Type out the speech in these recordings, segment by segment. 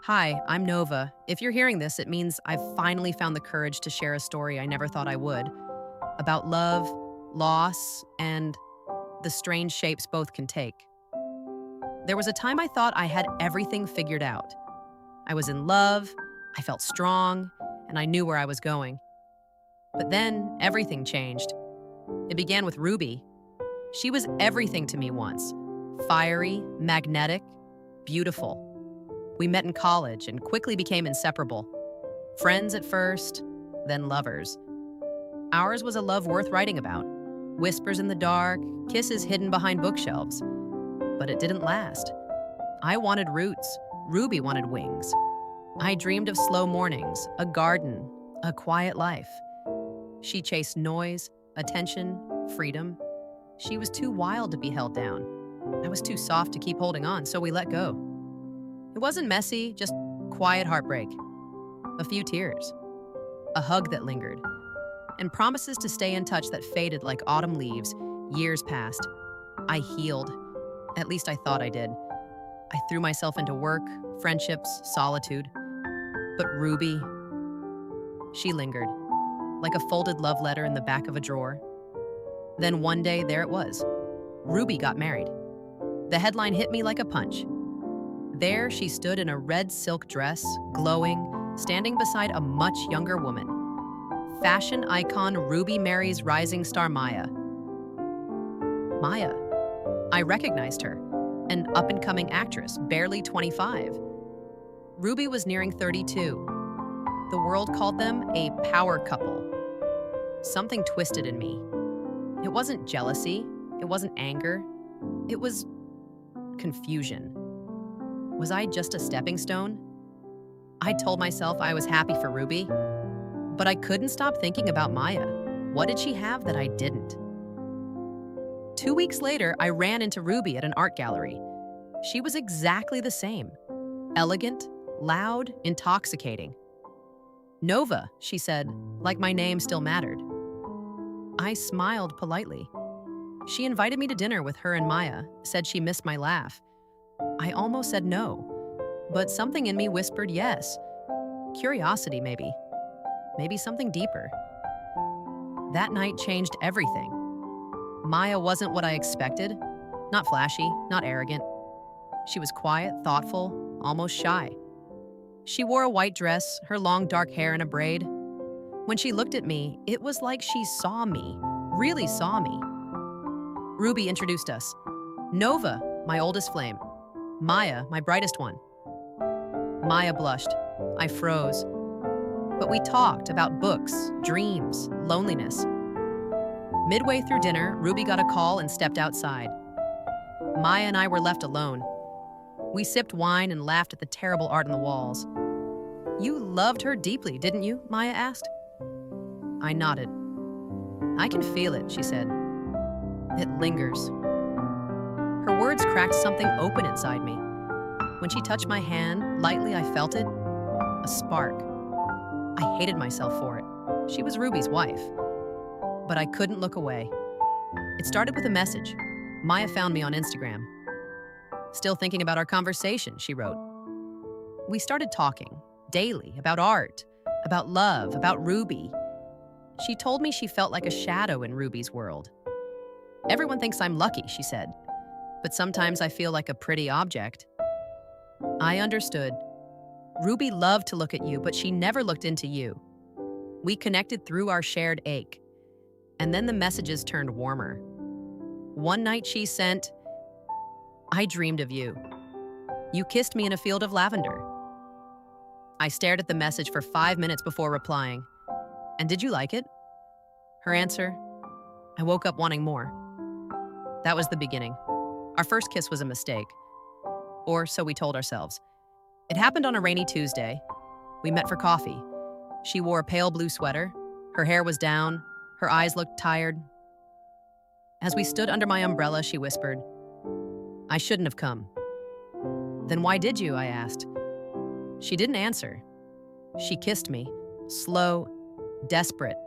Hi, I'm Nova. If you're hearing this, it means I've finally found the courage to share a story I never thought I would about love, loss, and the strange shapes both can take. There was a time I thought I had everything figured out. I was in love, I felt strong, and I knew where I was going. But then everything changed. It began with Ruby. She was everything to me once: fiery, magnetic, beautiful. We met in college and quickly became inseparable. Friends at first, then lovers. Ours was a love worth writing about. Whispers in the dark, kisses hidden behind bookshelves. But it didn't last. I wanted roots. Ruby wanted wings. I dreamed of slow mornings, a garden, a quiet life. She chased noise, attention, freedom. She was too wild to be held down. I was too soft to keep holding on, so we let go. It wasn't messy, just quiet heartbreak. A few tears. A hug that lingered. And promises to stay in touch that faded like autumn leaves. Years passed. I healed. At least I thought I did. I threw myself into work, friendships, solitude. But Ruby, she lingered, like a folded love letter in the back of a drawer. Then one day, there it was. Ruby got married. The headline hit me like a punch. There she stood in a red silk dress, glowing, standing beside a much younger woman. Fashion icon Ruby marries rising star Maya. Maya. I recognized her, an up-and-coming actress, barely 25. Ruby was nearing 32. The world called them a power couple. Something twisted in me. It wasn't jealousy, it wasn't anger, it was confusion. Was I just a stepping stone? I told myself I was happy for Ruby, but I couldn't stop thinking about Maya. What did she have that I didn't? 2 weeks later, I ran into Ruby at an art gallery. She was exactly the same. Elegant, loud, intoxicating. Nova, she said, like my name still mattered. I smiled politely. She invited me to dinner with her and Maya, said she missed my laugh. I almost said no, but something in me whispered yes. Curiosity, maybe. Maybe something deeper. That night changed everything. Maya wasn't what I expected. Not flashy, not arrogant. She was quiet, thoughtful, almost shy. She wore a white dress, her long dark hair in a braid. When she looked at me, it was like she saw me, really saw me. Ruby introduced us. Nova, my oldest flame. Maya, my brightest one. Maya blushed. I froze. But we talked about books, dreams, loneliness. Midway through dinner, Ruby got a call and stepped outside. Maya and I were left alone. We sipped wine and laughed at the terrible art on the walls. You loved her deeply, didn't you? Maya asked. I nodded. I can feel it, she said. It lingers. Her words cracked something open inside me. When she touched my hand, lightly I felt it. A spark. I hated myself for it. She was Ruby's wife. But I couldn't look away. It started with a message. Maya found me on Instagram. Still thinking about our conversation, she wrote. We started talking, daily, about art, about love, about Ruby. She told me she felt like a shadow in Ruby's world. Everyone thinks I'm lucky, she said, but sometimes I feel like a pretty object. I understood. Ruby loved to look at you, but she never looked into you. We connected through our shared ache. And then the messages turned warmer. One night she sent, I dreamed of you. You kissed me in a field of lavender. I stared at the message for 5 minutes before replying. And did you like it? Her answer, I woke up wanting more. That was the beginning. Our first kiss was a mistake. Or so we told ourselves. It happened on a rainy Tuesday. We met for coffee. She wore a pale blue sweater. Her hair was down. Her eyes looked tired. As we stood under my umbrella, she whispered, I shouldn't have come. Then why did you? I asked. She didn't answer. She kissed me, slow, desperate,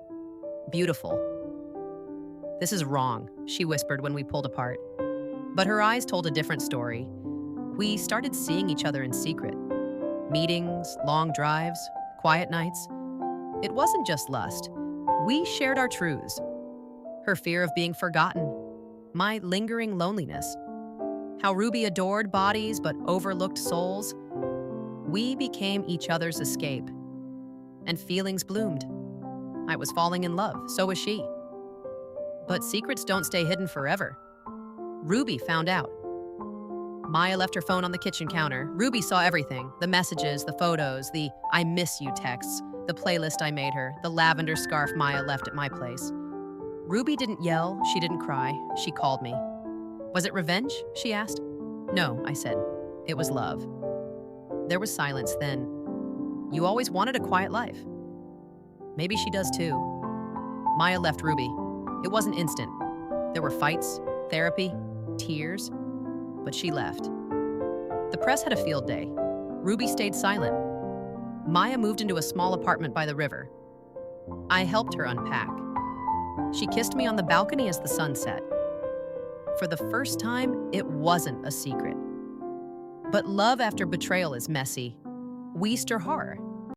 beautiful. This is wrong, she whispered when we pulled apart. But her eyes told a different story. We started seeing each other in secret. Meetings, long drives, quiet nights. It wasn't just lust. We shared our truths. Her fear of being forgotten, my lingering loneliness, how Ruby adored bodies but overlooked souls. We became each other's escape, and feelings bloomed. I was falling in love, so was she. But secrets don't stay hidden forever. Ruby found out. Maya left her phone on the kitchen counter. Ruby saw everything: the messages, the photos, the "I miss you" texts, the playlist I made her, the lavender scarf Maya left at my place. Ruby didn't yell, she didn't cry, she called me. Was it revenge? She asked. No, I said. It was love. There was silence then. You always wanted a quiet life. Maybe she does too. Maya left Ruby. It wasn't instant. There were fights, therapy, tears, but she left. The press had a field day. Ruby stayed silent. Maya moved into a small apartment by the river. I helped her unpack. She kissed me on the balcony as the sun set. For the first time, it wasn't a secret. But love after betrayal is messy. We stir horror.